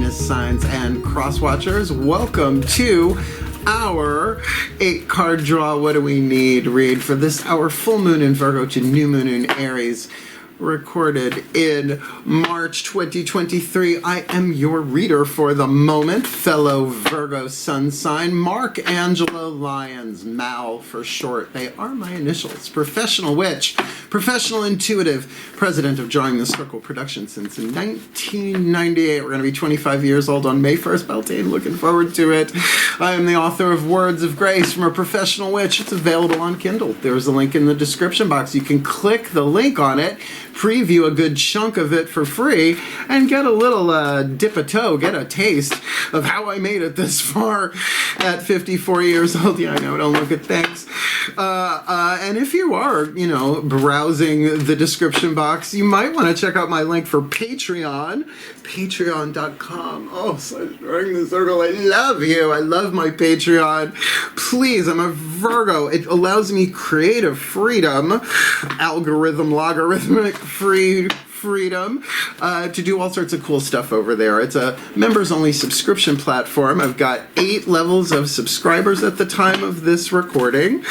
Venus signs and cross watchers, welcome to our 8-card draw what do we need read for this, our full moon in Virgo to new moon in Aries, recorded in March 2023. I am your reader for the moment, fellow Virgo sun sign, Mark Angelo Lyons, Mal for short. They are my initials. Professional witch, professional intuitive, president of Drawing the Circle Productions since 1998. We're going to be 25 years old on May 1st, Beltane. Looking forward to it. I am the author of Words of Grace from a Professional Witch. It's available on Kindle. There's a link in the description box. You can click the link on it, preview a good chunk of it for free, and get a little dip a toe, get a taste of how I made it this far at 54 years old. Yeah, I know, don't look at things. And if you are, browsing the description box, you might want to check out my link for Patreon, patreon.com. Oh, /Drawing the Circle, I love you. I love my Patreon. Please, I'm a Virgo. It allows me creative freedom, logarithmic freedom to do all sorts of cool stuff over there. It's a members-only subscription platform. I've got 8 levels of subscribers at the time of this recording.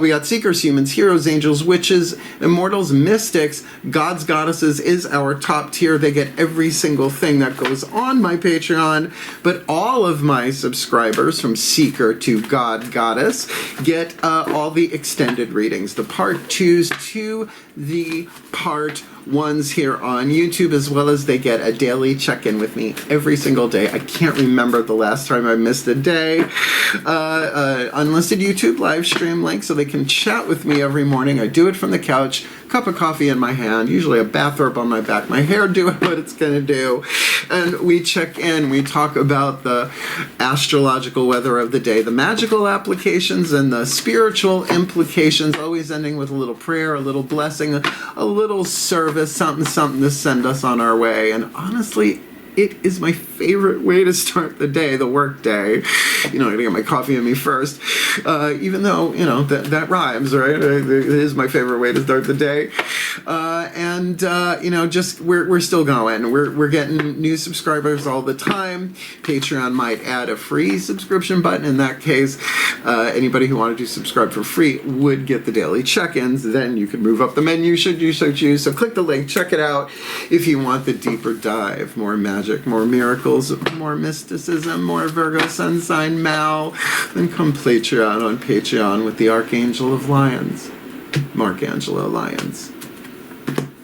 We got Seekers, Humans, Heroes, Angels, Witches, Immortals, Mystics, Gods, Goddesses is our top tier. They get every single thing that goes on my Patreon, but all of my subscribers from Seeker to God, Goddess get all the extended readings, the part 2s to the part 1s here on YouTube, as well as they get a daily check-in with me every single day. I can't remember the last time I missed a day. Unlisted YouTube live stream link so they can chat with me every morning. I do it from the couch, cup of coffee in my hand, usually a bathrobe on my back, my hair doing what it's gonna do, and we check in, we talk about the astrological weather of the day, the magical applications and the spiritual implications, always ending with a little prayer, a little blessing, a little service, something to send us on our way. And honestly, it is my favorite way to start the day, the work day. I gotta get my coffee in me first. Even though, that rhymes, right? It is my favorite way to start the day. We're still going. We're getting new subscribers all the time. Patreon might add a free subscription button. In that case, anybody who wanted to subscribe for free would get the daily check-ins. Then you can move up the menu should you so choose. So click the link, check it out if you want the deeper dive, more magic, more miracles, more mysticism, more Virgo sun sign Mal. Then come Patreon on Patreon with the Archangel of Lyons, Mark Angelo Lyons.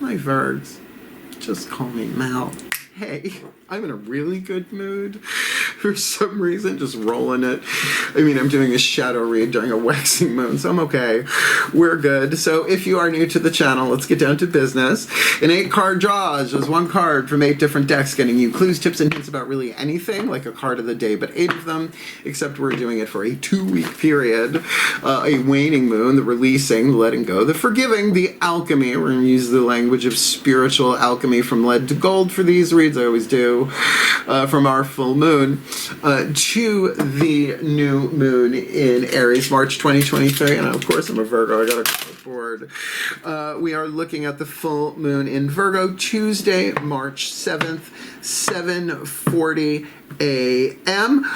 My Virgs, just call me Mal. Hey, I'm in a really good mood for some reason, just rolling it. I'm doing a shadow read during a waxing moon, so I'm okay. We're good. So if you are new to the channel, let's get down to business. In 8-card draws, there's 1 card from 8 different decks, getting you clues, tips, and hints about really anything, like a card of the day, but 8 of them, except we're doing it for a 2-week period. A waning moon, the releasing, the letting go, the forgiving, the alchemy. We're going to use the language of spiritual alchemy from lead to gold for these reads. I always do. From our full moon to the new moon in Aries, March 2023. And of course, I'm a Virgo. I got a clipboard. We are looking at the full moon in Virgo, Tuesday, March 7th, 7:40 a.m.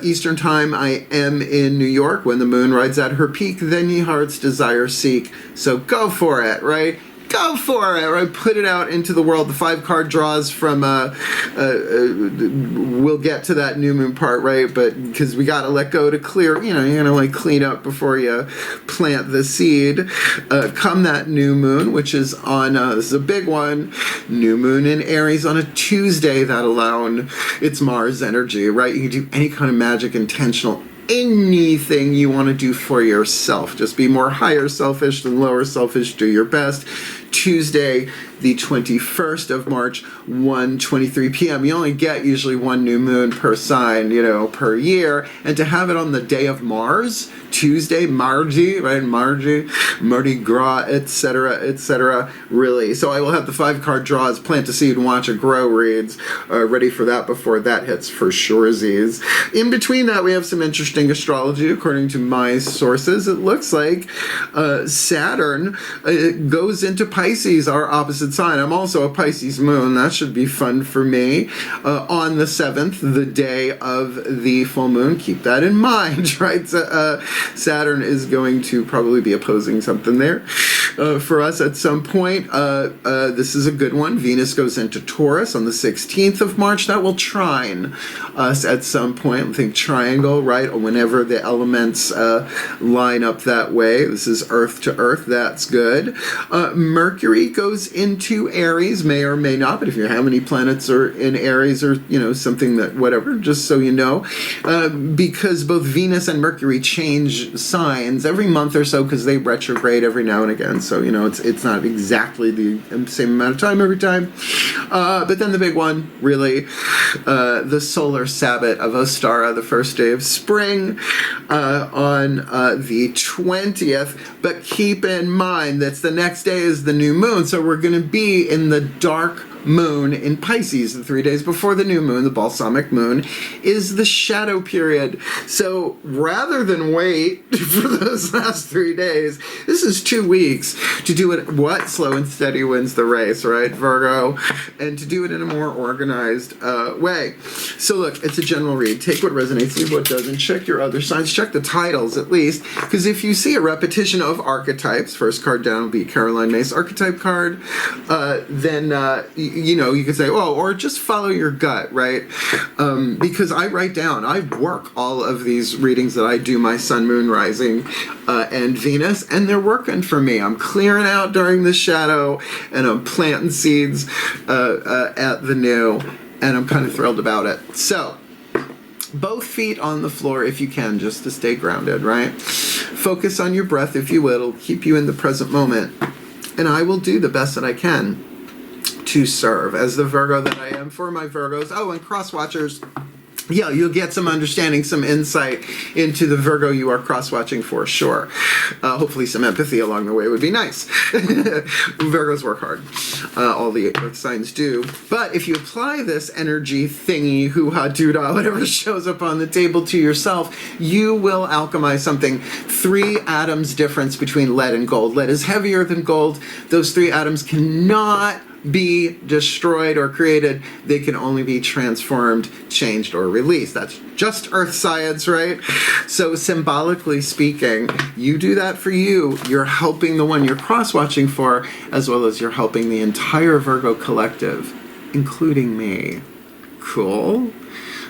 Eastern Time. I am in New York when the moon rides at her peak. Then ye heart's desire seek. So go for it, right? Go for it, right? Put it out into the world. The 5-card draws from, we'll get to that new moon part, right? But because we got to let go to clear, you're going to clean up before you plant the seed. Come that new moon, which is on, this is a big one, new moon in Aries on a Tuesday. That alone, it's Mars energy, right? You can do any kind of magic, intentional, anything you want to do for yourself. Just be more higher selfish than lower selfish. Do your best. Tuesday, the 21st of March, 1:23 p.m. You only get usually 1 new moon per sign, per year. And to have it on the day of Mars, Tuesday, Mardi, right? Mardi Gras, etc., really. So I will have the 5-card draws, plant a seed, watch it grow reads, ready for that before that hits for sure. In between that, we have some interesting astrology. According to my sources, it looks like Saturn goes into Pisces, our opposite sign. I'm also a Pisces moon. That should be fun for me. On the 7th, the day of the full moon. Keep that in mind, right? Saturn is going to probably be opposing something there for us at some point. This is a good one. Venus goes into Taurus on the 16th of March. That will trine us at some point. I think triangle, right? Whenever the elements line up that way. This is Earth to Earth. That's good. Mercury goes into Aries, may or may not, but if you know how many planets are in Aries or, you know, something that, whatever, just so you know, because both Venus and Mercury change signs every month or so because they retrograde every now and again. So, you know, it's not exactly the same amount of time every time. But then the big one, really, the solar Sabbath of Ostara, the first day of spring, on the 20th. But keep in mind that's the next day is the new moon. So we're going to be in the dark moon in Pisces. The 3 days before the new moon, the balsamic moon, is the shadow period. So rather than wait for those last 3 days, this is 2 weeks to do it. What? Slow and steady wins the race, right, Virgo? And to do it in a more organized way. So look, it's a general read. Take what resonates, leave what doesn't. Check your other signs. Check the titles at least, because if you see a repetition of archetypes, first card down will be Caroline Myss archetype card, then you know, you could say, oh, or just follow your gut, right? Because I write down, I work all of these readings that I do, my sun, moon, rising, and Venus, and they're working for me. I'm clearing out during the shadow, and I'm planting seeds at the new, and I'm kind of thrilled about it. So, both feet on the floor if you can, just to stay grounded, right? Focus on your breath, if you will. It'll keep you in the present moment. And I will do the best that I can to serve as the Virgo that I am for my Virgos. Oh, and cross-watchers. Yeah, you'll get some understanding, some insight into the Virgo you are cross-watching for sure. Hopefully some empathy along the way would be nice. Virgos work hard. All the earth signs do. But if you apply this energy thingy, hoo-ha, doo-dah, whatever shows up on the table to yourself, you will alchemize something. 3 atoms difference between lead and gold. Lead is heavier than gold. Those 3 atoms cannot be destroyed or created. They can only be transformed, changed, or released. That's just earth science, right? So symbolically speaking, you do that for you. You're helping the one you're cross-watching for, as well as you're helping the entire Virgo collective, including me. Cool?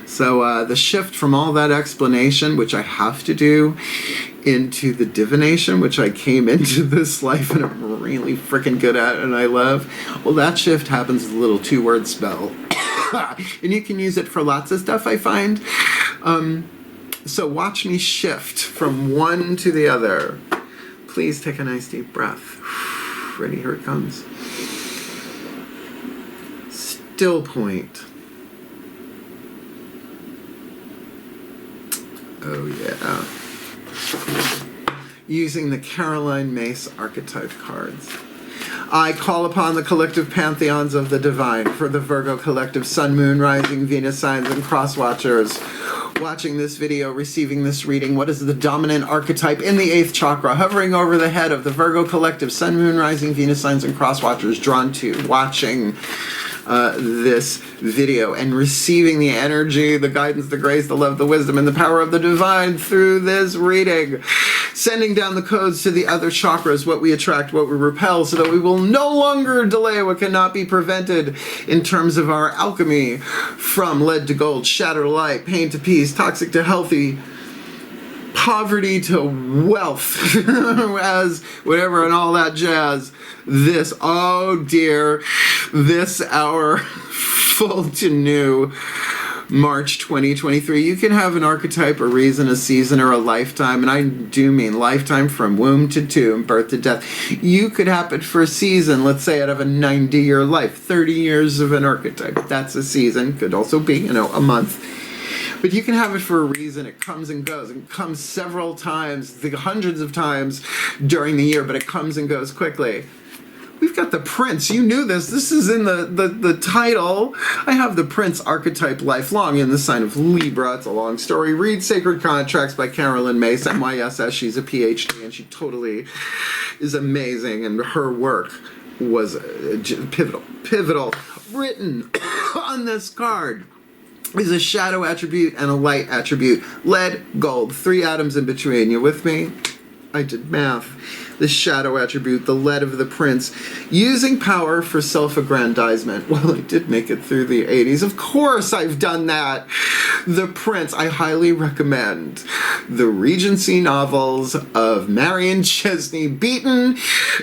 So the shift from all that explanation, which I have to do, into the divination, which I came into this life and I'm really freaking good at and I love, well, that shift happens with a little 2-word spell. And you can use it for lots of stuff, I find. So watch me shift from one to the other. Please take a nice deep breath. Ready? Here it comes. Still point. Oh yeah. Using the Caroline Myss archetype cards. I call upon the collective pantheons of the divine for the Virgo collective sun, moon, rising, Venus signs, and cross-watchers. Watching this video, receiving this reading, what is the dominant archetype in the 8th chakra, hovering over the head of the Virgo collective, sun, moon, rising, Venus signs, and cross-watchers, drawn to watching this video and receiving the energy, the guidance, the grace, the love, the wisdom, and the power of the divine through this reading. Sending down the codes to the other chakras, what we attract, what we repel, so that we will no longer delay what cannot be prevented in terms of our alchemy, from lead to gold, shadow to light, pain to peace, toxic to healthy, poverty to wealth, as whatever and all that jazz. This, oh dear, this hour full to new March 2023. You can have an archetype, a reason, a season, or a lifetime, and I do mean lifetime from womb to tomb, birth to death. You could happen for a season, let's say out of a 90-year life, 30 years of an archetype. That's a season. Could also be, you know, a month. But you can have it for a reason. It comes and goes. It comes several times, hundreds of times during the year, but it comes and goes quickly. We've got the Prince. You knew this. This is in the title. I have the Prince archetype lifelong in the sign of Libra. It's a long story. Read Sacred Contracts by Caroline Myss, MYSS. She's a PhD, and she totally is amazing, and her work was pivotal. Written on this card is a shadow attribute and a light attribute. Lead, gold, 3 atoms in between. You with me? I did math. The shadow attribute, the lead of the prince, using power for self-aggrandizement. Well, I did make it through the 80s. Of course I've done that. The Prince, I highly recommend the Regency novels of Marion Chesney Beaton,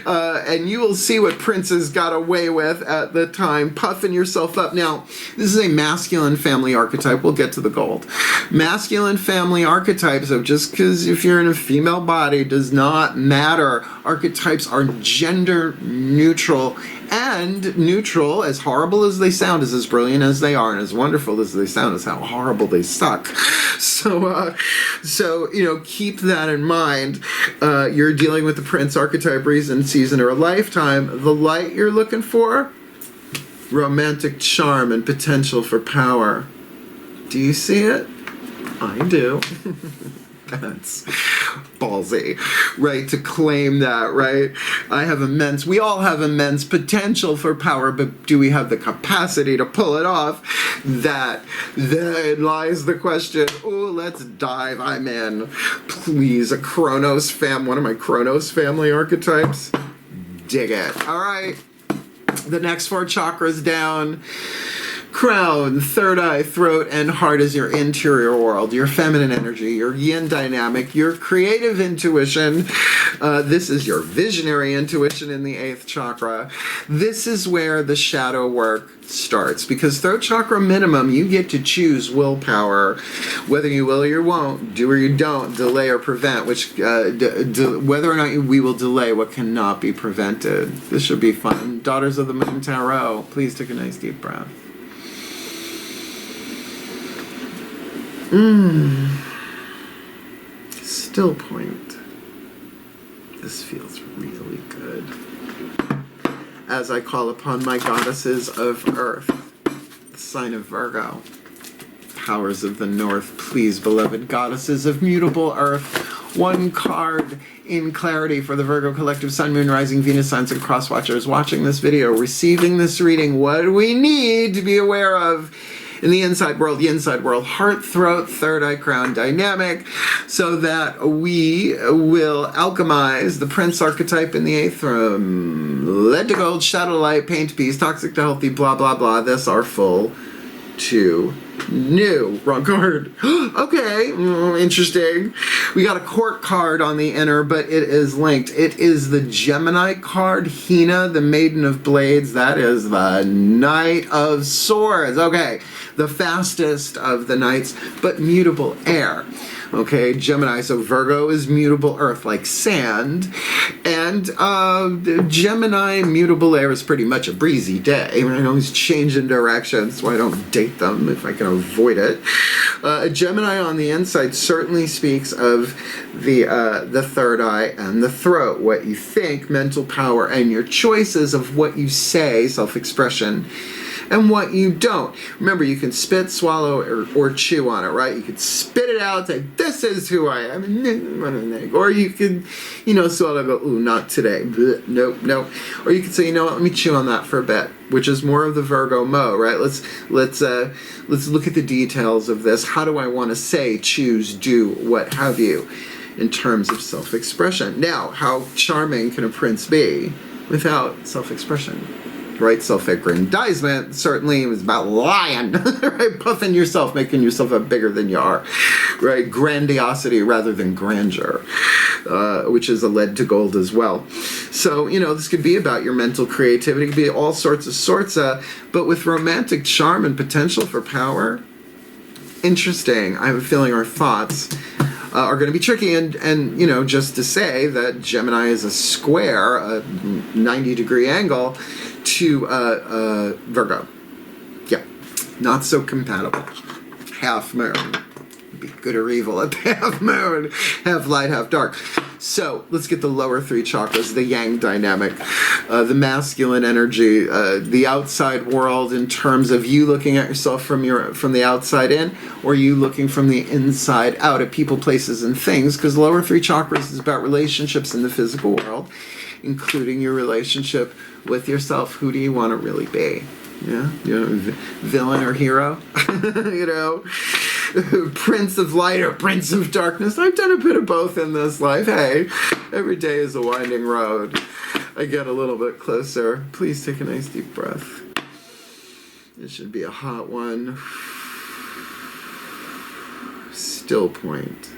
and you will see what princes got away with at the time, puffing yourself up. Now, this is a masculine family archetype. We'll get to the gold. Masculine family archetypes, so just because if you're in a female body does not matter. Archetypes are gender neutral, and neutral, as horrible as they sound, is as brilliant as they are, and as wonderful as they sound is how horrible they suck. So you know, keep that in mind. You're dealing with the Prince archetype, reason, season, or a lifetime. The light you're looking for? Romantic charm and potential for power. Do you see it? I do. That's ballsy, right, to claim that, right? We all have immense potential for power, but do we have the capacity to pull it off? Then lies the question. Oh, let's dive. I'm in. Please, one of my Chronos family archetypes. Dig it. All right. The next 4 chakras down. Crown, third eye, throat, and heart is your interior world, your feminine energy, your yin dynamic, your creative intuition. This is your visionary intuition in the 8th chakra. This is where the shadow work starts, because throat chakra minimum, you get to choose willpower, whether you will or you won't, do or you don't, delay or prevent, which whether or not we will delay what cannot be prevented. This should be fun. Daughters of the Moon Tarot, please take a nice deep breath. Still point. This feels really good. As I call upon my goddesses of earth, the sign of Virgo, powers of the north, please, beloved goddesses of mutable earth, 1 card in clarity for the Virgo collective, Sun, Moon, Rising, Venus, signs, and cross watchers watching this video, receiving this reading. What do we need to be aware of in the inside world, heart, throat, third eye, crown dynamic, so that we will alchemize the Prince archetype in the 8th from lead to gold, shadow to light, pain to peace, toxic to healthy, blah, blah, blah. This are full to new. Wrong card. Okay, interesting. We got a court card on the inner, but it is linked. It is the Gemini card, Hina, the Maiden of Blades. That is the Knight of Swords. Okay, the fastest of the knights, but mutable air. Okay, Gemini, so Virgo is mutable earth, like sand, and Gemini mutable air is pretty much a breezy day. I mean, always changing directions, that's why I don't date them if I can avoid it. Gemini on the inside certainly speaks of the third eye and the throat, what you think, mental power, and your choices of what you say, self-expression, and what you don't. Remember, you can spit, swallow, or chew on it, right? You could spit it out, say, this is who I am, or you could, swallow, go, ooh, not today, nope, nope. Or you could say, let me chew on that for a bit, which is more of the Virgo mode, right? Let's look at the details of this. How do I want to say, choose, do, what have you, in terms of self-expression? Now, how charming can a prince be without self-expression? Right, self-aggrandizement certainly was about lying, right? Puffing yourself, making yourself up bigger than you are, right? Grandiosity rather than grandeur, which is a lead to gold as well. So, this could be about your mental creativity, it could be all sorts, but with romantic charm and potential for power, interesting. I have a feeling our thoughts are going to be tricky, and just to say that Gemini is a square, a 90-degree angle to Virgo. Yeah, not so compatible. Half moon. Be good or evil at half moon. Half light, half dark. So let's get the lower 3 chakras, the yang dynamic, the masculine energy, the outside world in terms of you looking at yourself from the outside in, or you looking from the inside out at people, places, and things, because lower 3 chakras is about relationships in the physical world, including your relationship with yourself. Who do you want to really be? Yeah, you know, villain or hero? You know, Prince of Light or Prince of Darkness. I've done a bit of both in this life. Hey, every day is a winding road. I get a little bit closer. Please take a nice deep breath. It should be a hot one. Still point.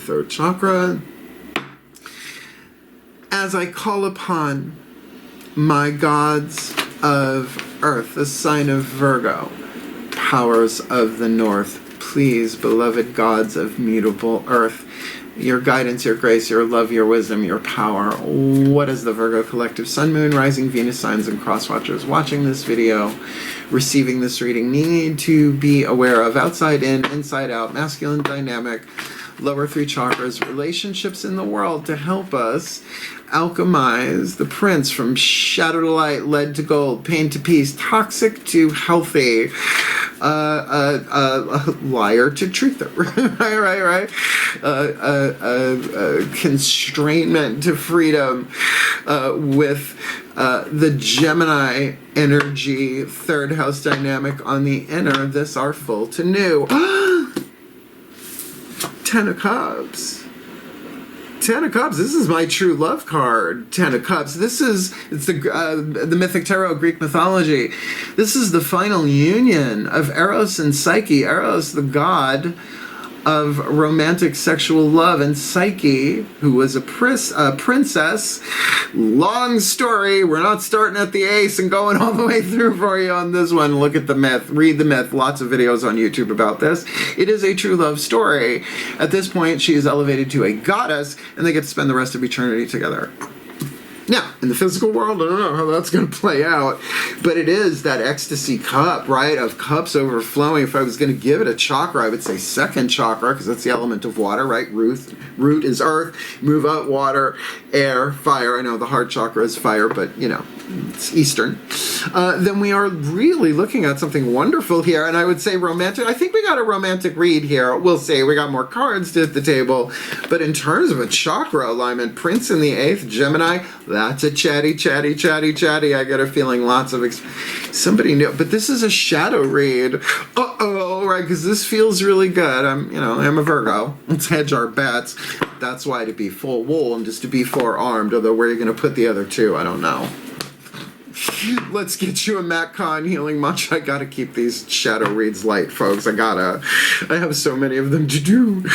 Third chakra. As I call upon my gods of earth, the sign of Virgo, powers of the north, please, beloved gods of mutable earth, your guidance, your grace, your love, your wisdom, your power. What is the Virgo collective sun, moon, rising, Venus signs, and cross watchers watching this video, receiving this reading, need to be aware of? Outside in, inside out, masculine dynamic, lower three chakras, relationships in the world to help us alchemize the prince from shadow to light, lead to gold, pain to peace, toxic to healthy, liar to truth, right, constrainment to freedom, with the Gemini energy, third house dynamic on the inner, this are full to new. Ten of Cups. Ten of Cups. This is my true love card. Ten of Cups. It's the mythic tarot, Greek mythology. This is the final union of Eros and Psyche. Eros, the god of romantic sexual love, and Psyche, who was a princess. Long story. We're not starting at the ace and going all the way through for you on this one. Look at the myth. Read the myth. Lots of videos on YouTube about this. It is a true love story. At this point, she is elevated to a goddess, and they get to spend the rest of eternity together. Now, in the physical world, I don't know how that's going to play out, but it is that ecstasy cup, right, of cups overflowing. If I was going to give it a chakra, I would say second chakra, because that's the element of water, right? Root is earth, move out water, air, fire. I know the heart chakra is fire, but, you know, it's Eastern. Then we are really looking at something wonderful here, and I would say romantic. I think we got a romantic read here. We'll see. We got more cards to hit the table, but in terms of a chakra alignment, Prince in the 8th, Gemini, that's a chatty. I get a feeling lots of somebody knew, but this is a shadow read. Right? Because this feels really good. I'm a Virgo. Let's hedge our bets. That's why to be full wool and just to be forearmed. Although where are you going to put the other two? I don't know. Let's get you a Matt Kahn healing mantra. I gotta keep these shadow reads light, folks. I have so many of them to do.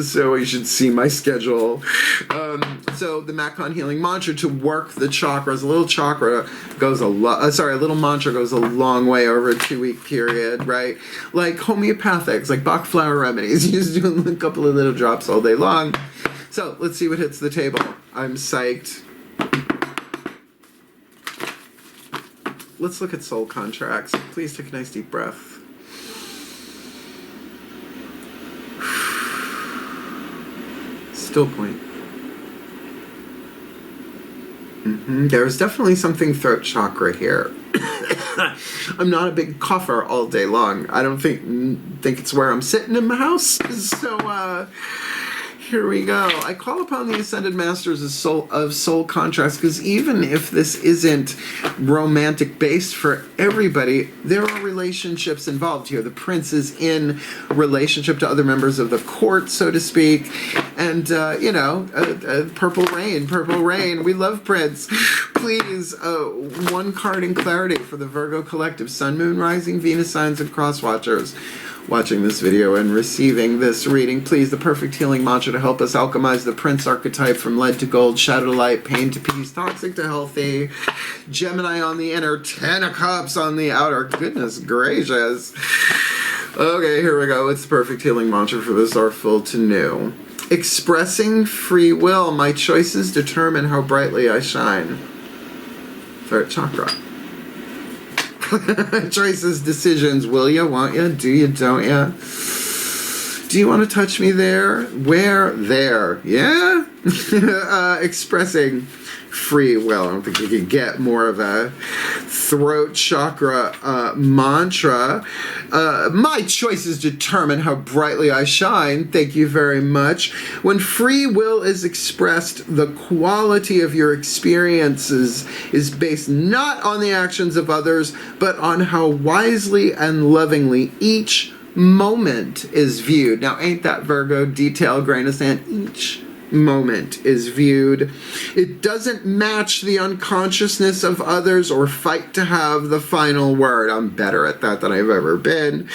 So you should see my schedule. So the Matt Kahn healing mantra to work the chakras. A little chakra goes a little mantra goes a long way over a 2-week period, right? Like homeopathics, like Bach flower remedies. You just do a couple of little drops all day long. So let's see what hits the table. I'm psyched. Let's look at soul contracts. Please take a nice deep breath. Still point. There's definitely something throat chakra here. I'm not a big cougher all day long. I don't think it's where I'm sitting in my house. So, here we go. I call upon the Ascended Masters of soul contracts, because even if this isn't romantic based for everybody, there are relationships involved here. The prince is in relationship to other members of the court, so to speak. And, purple rain. We love Prince. Please, one card in clarity for the Virgo collective. Sun, Moon, Rising, Venus signs, and cross watchers watching this video and receiving this reading. Please, the perfect healing mantra to help us alchemize the Prince archetype from lead to gold, shadow to light, pain to peace, toxic to healthy, Gemini on the inner, 10 of Cups on the outer. Goodness gracious. Okay, here we go. It's the perfect healing mantra for this are full to new. Expressing free will, my choices determine how brightly I shine. Third chakra. Choices, decisions, will ya, want ya, do ya, don't ya? Do you want to touch me there? Where? There. Yeah? Expressing free will. I don't think you could get more of a throat chakra mantra. My choices determine how brightly I shine. Thank you very much. When free will is expressed, the quality of your experiences is based not on the actions of others, but on how wisely and lovingly each moment is viewed. Now, ain't that Virgo detail, grain of sand? Each moment is viewed. It doesn't match the unconsciousness of others or fight to have the final word. I'm better at that than I've ever been.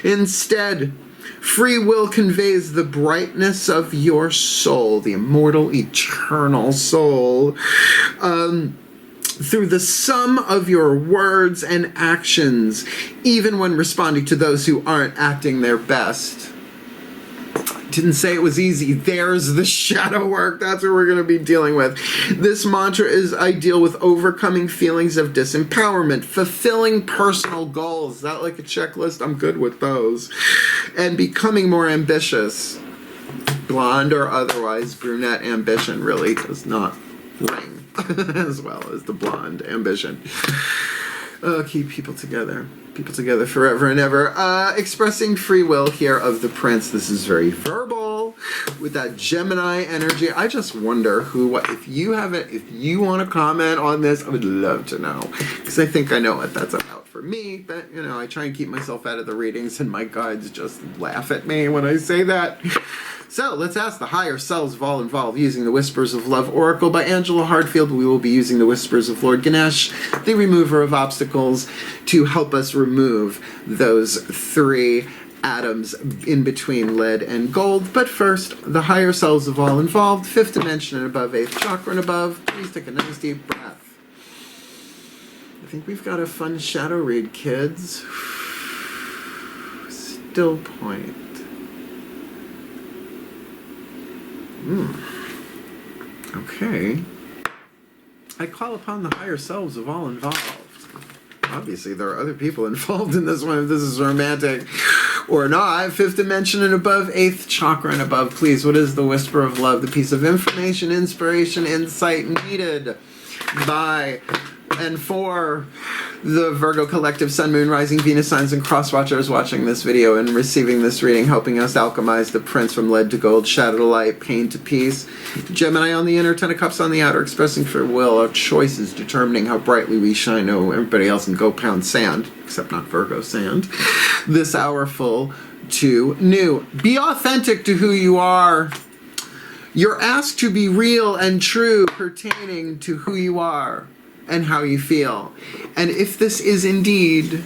Instead, free will conveys the brightness of your soul, the immortal, eternal soul, through the sum of your words and actions, even when responding to those who aren't acting their best. Didn't say it was easy. There's the shadow work. That's what we're going to be dealing with. This mantra is ideal with overcoming feelings of disempowerment, fulfilling personal goals. Is that like a checklist? I'm good with those. And becoming more ambitious. Blonde or otherwise, brunette ambition really does not ring as well as the blonde ambition. Keep people together forever and ever. Expressing free will here of the Prince. This is very verbal with that Gemini energy. I just wonder if you have it, if you want to comment on this, I would love to know, because I think I know what that's about for me. But I try and keep myself out of the readings, and my guides just laugh at me when I say that. So let's ask the higher selves of all involved using the Whispers of Love Oracle by Angelo. We will be using the Whispers of Lord Ganesh, the remover of obstacles, to help us remove those 3 atoms in between lead and gold. But first, the higher selves of all involved, 5th dimension and above, 8th chakra and above. Please take a nice deep breath. I think we've got a fun shadow read, kids. Still point. Okay. I call upon the higher selves of all involved. Obviously, there are other people involved in this one, if this is romantic or not. 5th dimension and above, 8th chakra and above. Please, what is the whisper of love? The piece of information, inspiration, insight needed by and for the Virgo collective, Sun, Moon, Rising, Venus signs, and cross watchers watching this video and receiving this reading, helping us alchemize the Prince from lead to gold, shadow to light, pain to peace. Gemini on the inner, 10 of Cups on the outer, expressing free will, our choices determining how brightly we shine. Oh, everybody else can go pound sand, except not Virgo sand. This hour full to new. Be authentic to who you are. You're asked to be real and true pertaining to who you are and how you feel. And if this is indeed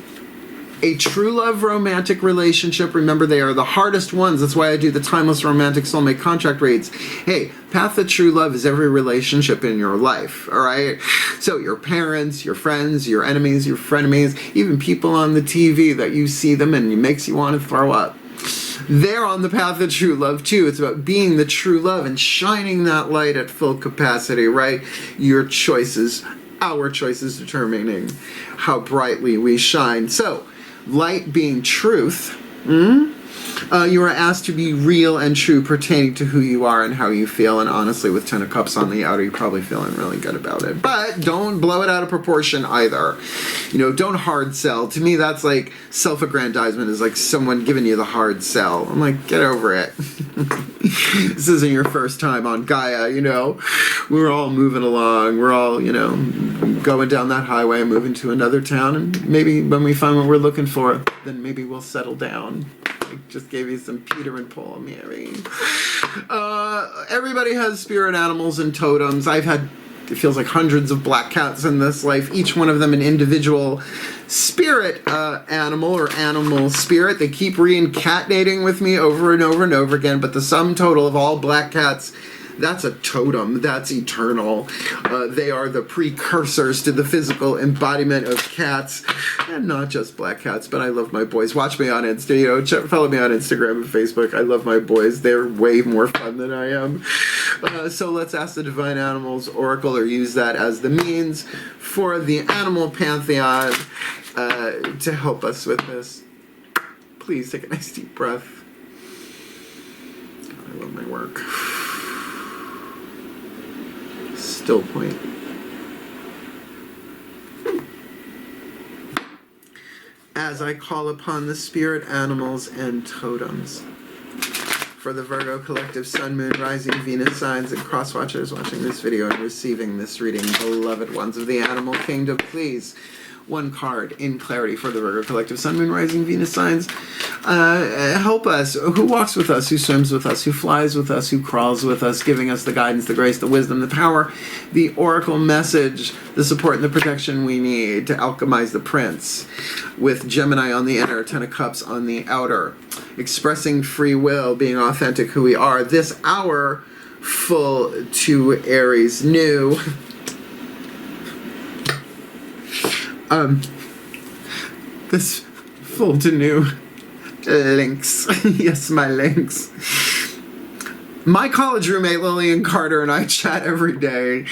a true love romantic relationship, remember they are the hardest ones. That's why I do the timeless romantic soulmate contract reads. Hey, path to true love is every relationship in your life, all right? So your parents, your friends, your enemies, your frenemies, even people on the TV that you see them and it makes you want to throw up. They're on the path of true love too. It's about being the true love and shining that light at full capacity, right? Your choices, our choices determining how brightly we shine. So, light being truth, you are asked to be real and true pertaining to who you are and how you feel. And honestly, with 10 of Cups on the outer, you're probably feeling really good about it. But don't blow it out of proportion either. Don't hard sell. To me, that's like self-aggrandizement is like someone giving you the hard sell. I'm like, get over it. This isn't your first time on Gaia, We're all moving along. We're all, going down that highway, moving to another town. And maybe when we find what we're looking for, then maybe we'll settle down. I just gave you some Peter and Paul, Mary. Everybody has spirit animals and totems. I've had, it feels like hundreds of black cats in this life, each one of them an individual spirit animal or animal spirit. They keep reincarnating with me over and over and over again, but the sum total of all black cats, that's a totem. That's eternal. They are the precursors to the physical embodiment of cats, and not just black cats, but I love my boys. Watch me on Insta, follow me on Instagram and Facebook. I love my boys. They're way more fun than I am. So let's ask the Divine Animals Oracle, or use that as the means for the animal pantheon to help us with this. Please take a nice deep breath. love my work. Still point. As I call upon the spirit animals and totems. For the Virgo collective Sun, Moon, Rising, Venus signs and cross watchers watching this video and receiving this reading, beloved ones of the animal kingdom, please, one card in clarity for the Virgo collective Sun, Moon, Rising, Venus signs. Help us. Who walks with us, who swims with us, who flies with us, who crawls with us, giving us the guidance, the grace, the wisdom, the power, the oracle message, the support and the protection we need to alchemize the prince, with Gemini on the inner, Ten of Cups on the outer, expressing free will, being authentic who we are. This hour full to Aries new. This full to new links. Yes, my links. My college roommate Lillian Carter and I chat every day,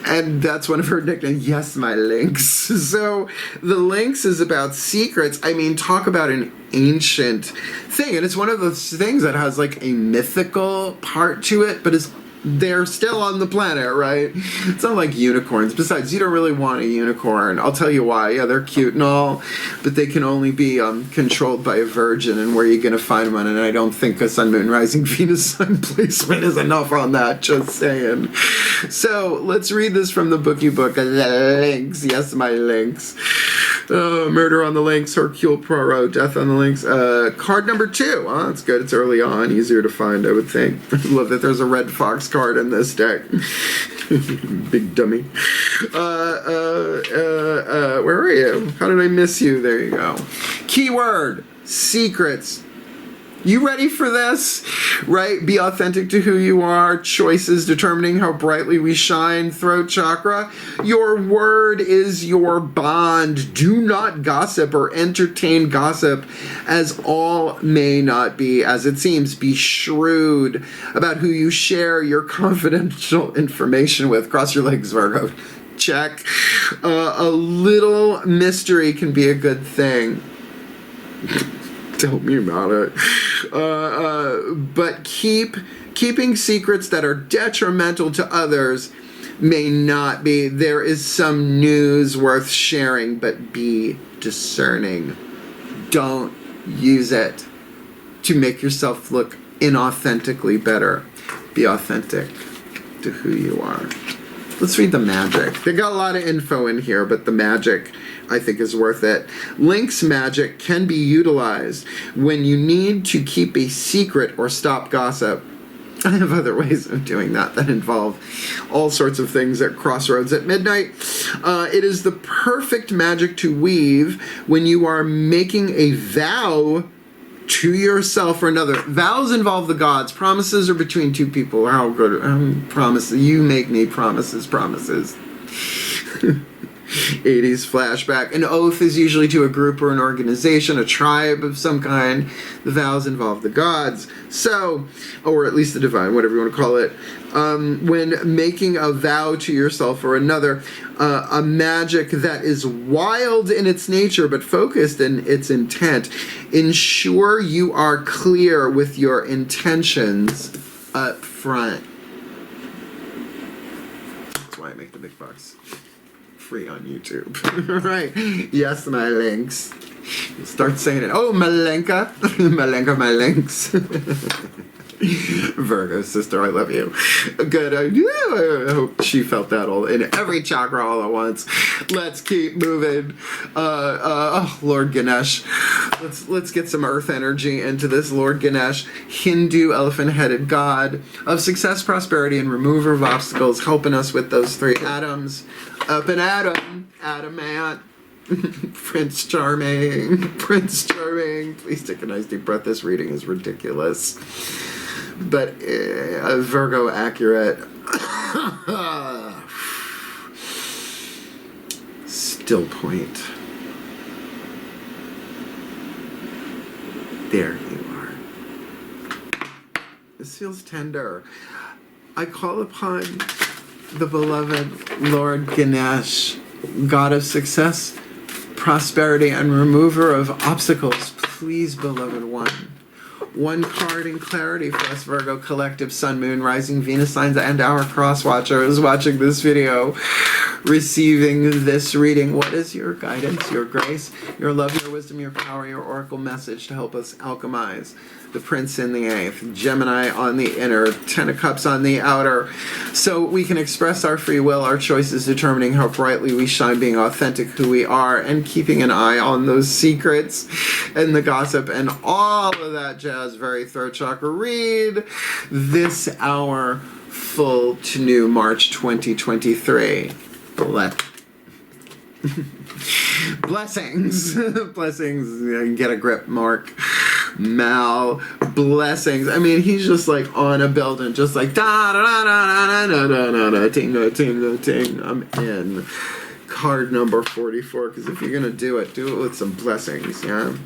and that's one of her nicknames. Yes, my links. So the links is about secrets. I mean, talk about an ancient thing, and it's one of those things that has like a mythical part to it, but they're still on the planet, right? It's not like unicorns. Besides, you don't really want a unicorn. I'll tell you why. Yeah, they're cute and all, but they can only be controlled by a virgin, and where are you going to find one? And I don't think a Sun, Moon, Rising, Venus Sun placement is enough on that, just saying. So, let's read this from the bookie book. The links. Yes, my links. Murder on the links, Hercule Poirot, death on the links. Card number 2. Oh, that's good. It's early on. Easier to find, I would think. I love that there's a red fox card in this deck. Big dummy. Where are you? How did I miss you? There you go. Keyword, secrets. You ready for this? Right? Be authentic to who you are. Choices determining how brightly we shine. Throat chakra. Your word is your bond. Do not gossip or entertain gossip, as all may not be as it seems. Be shrewd about who you share your confidential information with. Cross your legs, Virgo. Check. A little mystery can be a good thing. Tell me about it. But keeping secrets that are detrimental to others may not be. There is some news worth sharing, but be discerning. Don't use it to make yourself look inauthentically better. Be authentic to who you are. Let's read the magic. They got a lot of info in here, but the magic, I think, is worth it. Link's magic can be utilized when you need to keep a secret or stop gossip. I have other ways of doing that involve all sorts of things at crossroads at midnight. It is the perfect magic to weave when you are making a vow to yourself or another. Vows involve the gods. Promises are between two people. How good. Promises. You make me promises. 80s flashback. An oath is usually to a group or an organization, a tribe of some kind. The vows involve the gods. So, or at least the divine, whatever you want to call it. When making a vow to yourself or another, a magic that is wild in its nature but focused in its intent. Ensure you are clear with your intentions up front. That's why I make the big bucks. Free on YouTube. Right. Yes, my links. Start saying it. Oh, Malenka. Malenka, my links. Virgo sister, I love you. Good. I hope she felt that all in every chakra all at once. Let's keep moving. Lord Ganesh. Let's get some earth energy into this. Lord Ganesh, Hindu elephant-headed god of success, prosperity, and remover of obstacles, helping us with those 3 atoms. Up and Adamant. Prince Charming. Please take a nice deep breath. This reading is ridiculous, but Virgo accurate. Still point. There you are. This feels tender. I call upon the beloved Lord Ganesh, god of success, prosperity, and remover of obstacles. Please, beloved one, one card in clarity for us Virgo collective, Sun, Moon, Rising, Venus signs, and our cross watchers watching this video, receiving this reading. What is your guidance, your grace, your love, your wisdom, your power, your oracle message to help us alchemize? The Prince in the 8th, Gemini on the inner, 10 of Cups on the outer. So we can express our free will, our choices, determining how brightly we shine, being authentic who we are, and keeping an eye on those secrets and the gossip and all of that jazz. Very throat chakra read this hour, full to new March 2023. Blessings. Blessings. Get a grip, Mark. Mal, blessings. I mean, he's just like on a building, just like da da da da da da da da, ting da ting da ting. I'm in card number 44, because if you're gonna do it with some blessings. Yeah,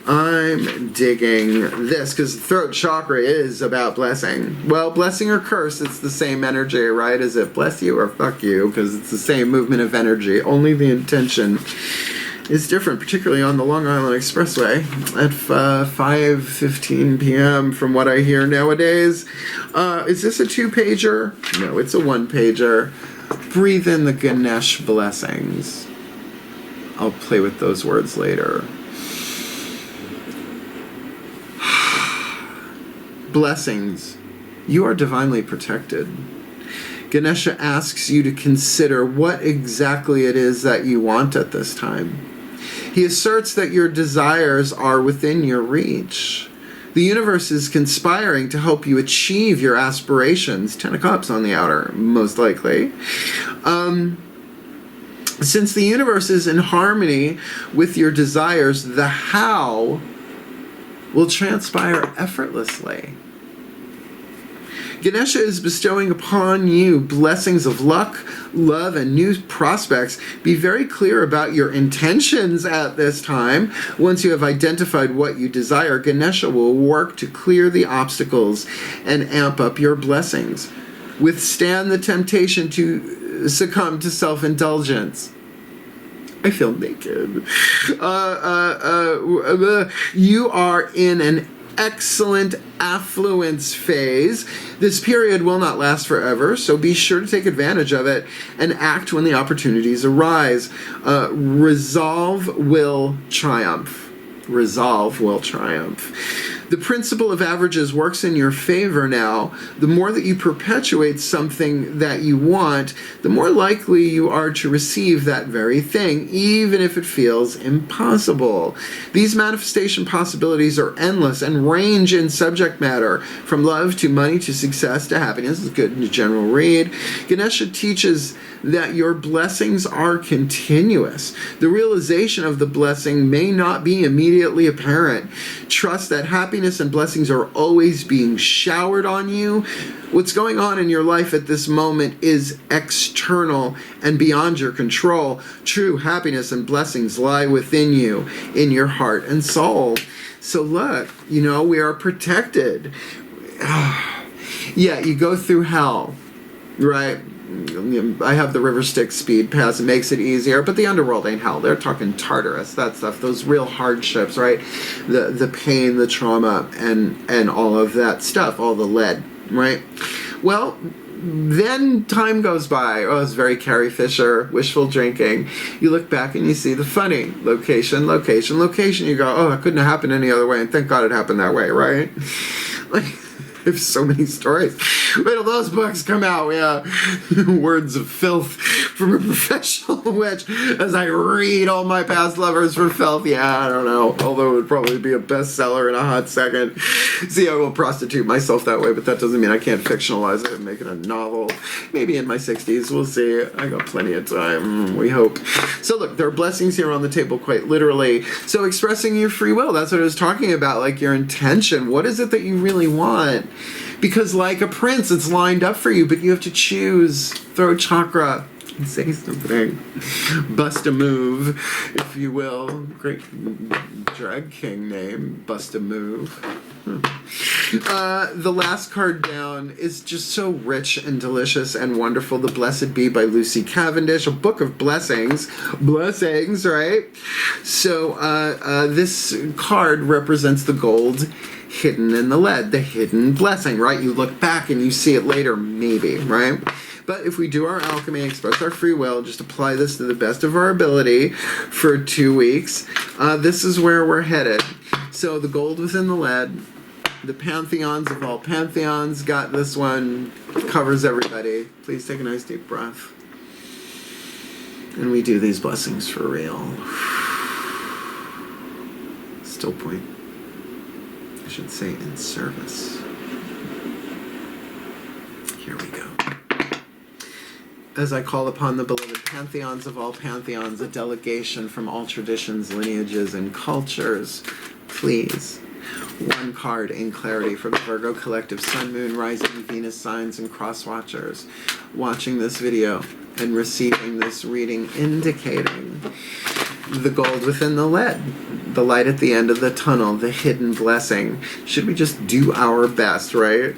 I'm digging this, because the throat chakra is about blessing. Well, blessing or curse, it's the same energy, right? Is it bless you or fuck you? Because it's the same movement of energy. Only the intention is different, particularly on the Long Island Expressway at 5:15 p.m. from what I hear nowadays. Is this a 2-pager? No, it's a 1-pager. Breathe in the Ganesh blessings. I'll play with those words later. Blessings. You are divinely protected. Ganesha asks you to consider what exactly it is that you want at this time. He asserts that your desires are within your reach. The universe is conspiring to help you achieve your aspirations. 10 of Cups on the outer, most likely. Since the universe is in harmony with your desires, the how will transpire effortlessly. Ganesha is bestowing upon you blessings of luck, love, and new prospects. Be very clear about your intentions at this time. Once you have identified what you desire, Ganesha will work to clear the obstacles and amp up your blessings. Withstand the temptation to succumb to self-indulgence. I feel naked. You are in an excellent affluence phase. This period will not last forever, so be sure to take advantage of it and act when the opportunities arise. Resolve will triumph. Resolve will triumph. The principle of averages works in your favor now. The more that you perpetuate something that you want, the more likely you are to receive that very thing, even if it feels impossible. These manifestation possibilities are endless and range in subject matter, from love to money to success to happiness. It's good in a general read. Ganesha teaches that your blessings are continuous. The realization of the blessing may not be immediately apparent. Trust that happiness and blessings are always being showered on you. What's going on in your life at this moment is external and beyond your control. True happiness and blessings lie within you, in your heart and soul. So look, we are protected. Yeah, you go through hell, right? I have the River Styx speed pass. It makes it easier, but the underworld ain't hell. They're talking Tartarus, that stuff, those real hardships, right? The pain, the trauma, and all of that stuff, all the lead, right? Well, then time goes by. Oh, it's very Carrie Fisher, wishful drinking. You look back and you see the funny location. You go, oh, it couldn't have happened any other way, and thank God it happened that way, right? Like, there's so many stories. Wait till those books come out. Yeah, words of filth from a professional witch as I read all my past lovers for filth. Yeah, I don't know. Although it would probably be a bestseller in a hot second. See, I will prostitute myself that way, but that doesn't mean I can't fictionalize it and make it a novel. Maybe in my 60s. We'll see. I got plenty of time. We hope. So look, there are blessings here on the table, quite literally. So expressing your free will, that's what I was talking about, like your intention. What is it that you really want? Because like a prince, it's lined up for you, but you have to choose. Throat chakra. Say something. Bust a move, if you will. Great drag king name. Bust a move. The last card down is just so rich and delicious and wonderful. The Blessed Be by Lucy Cavendish, a book of blessings. Blessings, right? So this card represents the gold hidden in the lead, the hidden blessing, right? You look back and you see it later, maybe, right? But if we do our alchemy, express our free will, just apply this to the best of our ability for 2 weeks, this is where we're headed. So the gold within the lead, the pantheons of all pantheons, got this one, covers everybody. Please take a nice deep breath. And we do these blessings for real. Still point. I should say in service. Here we go. As I call upon the beloved pantheons of all pantheons, a delegation from all traditions, lineages, and cultures, please, one card in clarity for the Virgo collective Sun, Moon, Rising, Venus signs, and cross watchers watching this video and receiving this reading, indicating the gold within the lead, the light at the end of the tunnel, the hidden blessing. Should we just do our best, right?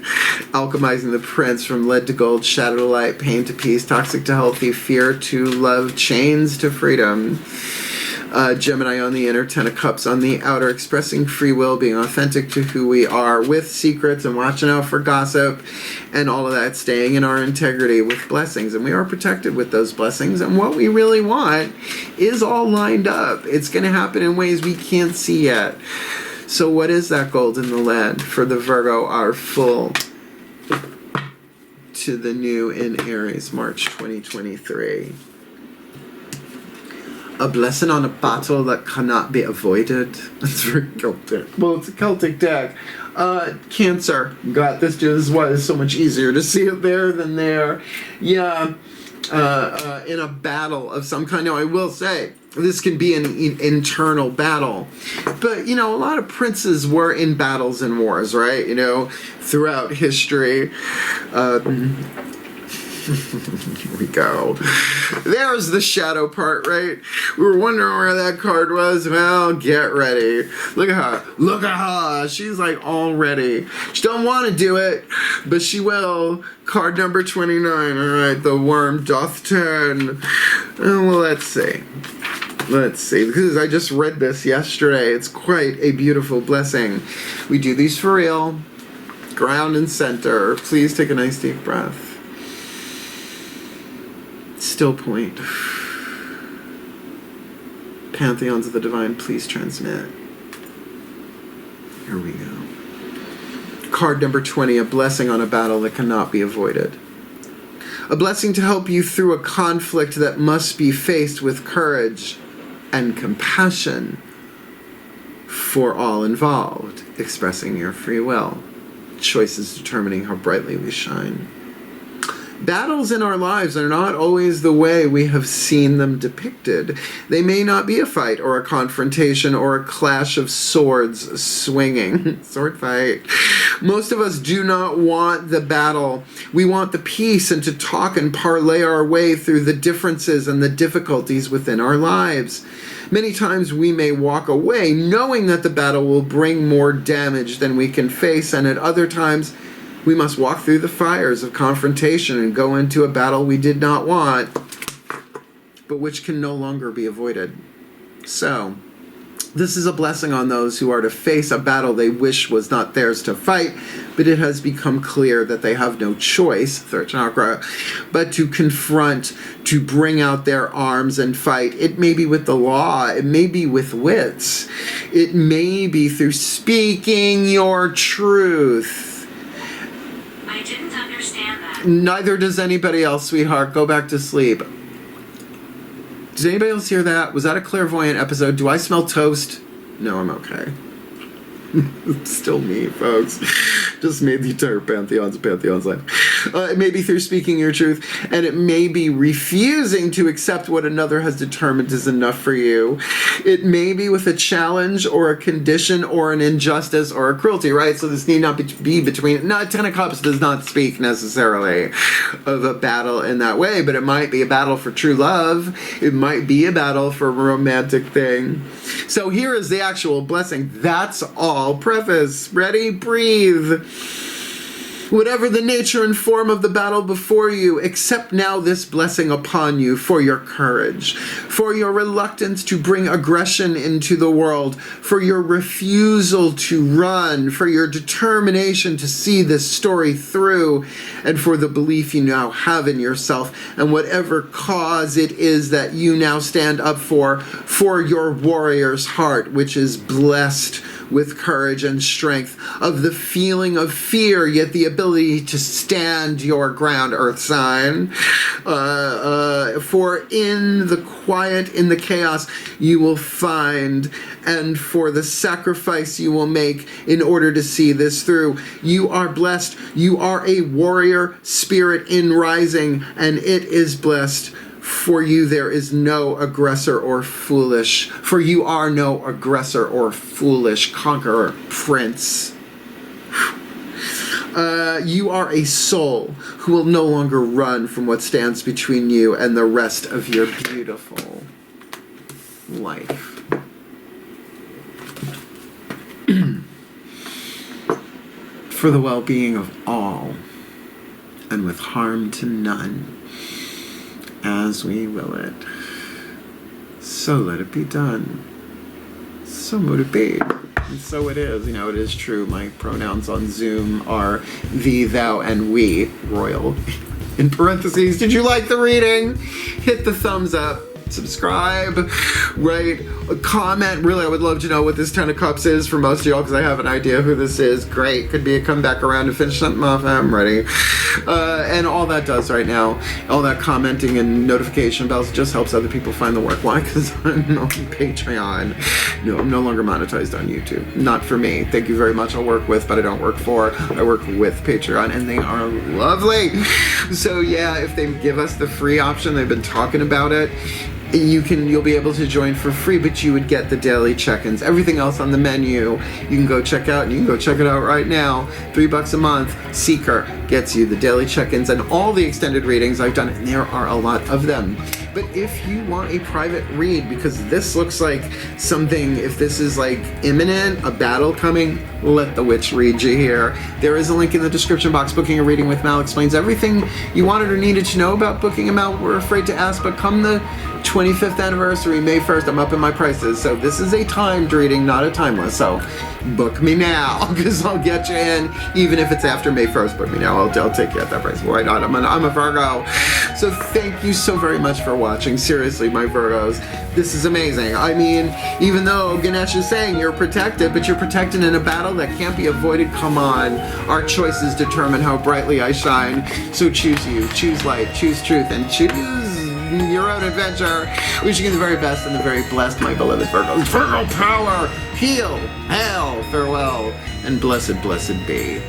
Alchemizing the prince from lead to gold, shadow to light, pain to peace, toxic to healthy, fear to love, chains to freedom. Gemini on the inner, Ten of Cups on the outer, expressing free will, being authentic to who we are, with secrets and watching out for gossip and all of that, staying in our integrity with blessings. And we are protected with those blessings. And what we really want is all lined up. It's going to happen in ways we can't see yet. So what is that gold in the lead for the Virgo, our full to the new in Aries, March 2023? A blessing on a battle that cannot be avoided. That's very Celtic. Well, it's a Celtic deck. Cancer. Got this. This is why it's so much easier to see it there than there. Yeah. In a battle of some kind. Now, I will say, this can be an internal battle. But, you know, a lot of princes were in battles and wars, right? You know, throughout history. Here we go. There's the shadow part, right? We were wondering where that card was. Well, get ready. Look at her. Look at her. She's like all ready. She don't want to do it, but she will. Card number 29. All right, the worm doth turn. Well, let's see. Let's see, because I just read this yesterday. It's quite a beautiful blessing. We do these for real. Ground and center. Please take a nice deep breath. Still point. Pantheons of the divine, please transmit. Here we go. Card number 20, a blessing on a battle that cannot be avoided. A blessing to help you through a conflict that must be faced with courage and compassion for all involved, expressing your free will. Choices determining how brightly we shine. Battles in our lives are not always the way we have seen them depicted. They may not be a fight or a confrontation or a clash of swords swinging. Sword fight. Most of us do not want the battle. We want the peace and to talk and parlay our way through the differences and the difficulties within our lives. Many times we may walk away knowing that the battle will bring more damage than we can face, and at other times we must walk through the fires of confrontation and go into a battle we did not want, but which can no longer be avoided. So, this is a blessing on those who are to face a battle they wish was not theirs to fight, but it has become clear that they have no choice, third chakra, but to confront, to bring out their arms and fight. It may be with the law, it may be with wits, it may be through speaking your truth. I didn't understand that. Neither does anybody else, sweetheart. Go back to sleep. Did anybody else hear that? Was that a clairvoyant episode? Do I smell toast? No, I'm okay. It's still me, folks. Just made the entire Pantheon's life. It may be through speaking your truth, and it may be refusing to accept what another has determined is enough for you. It may be with a challenge or a condition or an injustice or a cruelty, right? So this need not be between... No, Ten of Cups does not speak necessarily of a battle in that way, but it might be a battle for true love. It might be a battle for a romantic thing. So here is the actual blessing. That's all. Preface. Ready? Breathe. Whatever the nature and form of the battle before you, accept now this blessing upon you for your courage, for your reluctance to bring aggression into the world, for your refusal to run, for your determination to see this story through, and for the belief you now have in yourself, and whatever cause it is that you now stand up for your warrior's heart, which is blessed with courage and strength, of the feeling of fear, yet the ability to stand your ground, earth sign. For in the quiet, in the chaos, you will find, and for the sacrifice you will make in order to see this through. You are blessed. You are a warrior spirit in rising, and it is blessed. For you there is no aggressor or foolish. For you are no aggressor or foolish conqueror, prince. You are a soul who will no longer run from what stands between you and the rest of your beautiful life. For the well-being of all, and with harm to none, as we will it. So let it be done. So mote it be. And so it is. You know, it is true. My pronouns on Zoom are thee, thou, and we. Royal. In parentheses. Did you like the reading? Hit the thumbs up. Subscribe, write, comment. Really, I would love to know what this Ten of Cups is for most of y'all, because I have an idea who this is. Great. Could be a come back around to finish something off. I'm ready. And all that does right now, all that commenting and notification bells just helps other people find the work. Why? Because I'm on Patreon. No, I'm no longer monetized on YouTube. Not for me. Thank you very much. I'll work with, but I don't work for. I work with Patreon, and they are lovely. So yeah, if they give us the free option, they've been talking about it. You'll be able to join for free, but you would get the daily check-ins. Everything else on the menu, you can go check out, and you can go check it out right now. $3 a month. Seeker gets you the daily check-ins and all the extended readings I've done, and there are a lot of them. But if you want a private read, because this looks like something, if this is like imminent, a battle coming, let the witch read you here. There is a link in the description box. Booking a reading with Mal explains everything you wanted or needed to know about booking him out. We're afraid to ask, but come the 25th anniversary, May 1st, I'm upping my prices. So this is a timed reading, not a timeless. So book me now, because I'll get you in, even if it's after May 1st. Book me now. I'll take you at that price. Why not? I'm a Virgo. So thank you so very much for watching. Seriously, my Virgos, this is amazing. I mean, even though Ganesh is saying you're protected, but you're protected in a battle that can't be avoided. Come on. Our choices determine how brightly I shine. So choose you, choose light, choose truth, and choose your own adventure. Wishing you the very best and the very blessed, my beloved Virgos. Virgo power, heal, hail, farewell, and blessed, blessed be.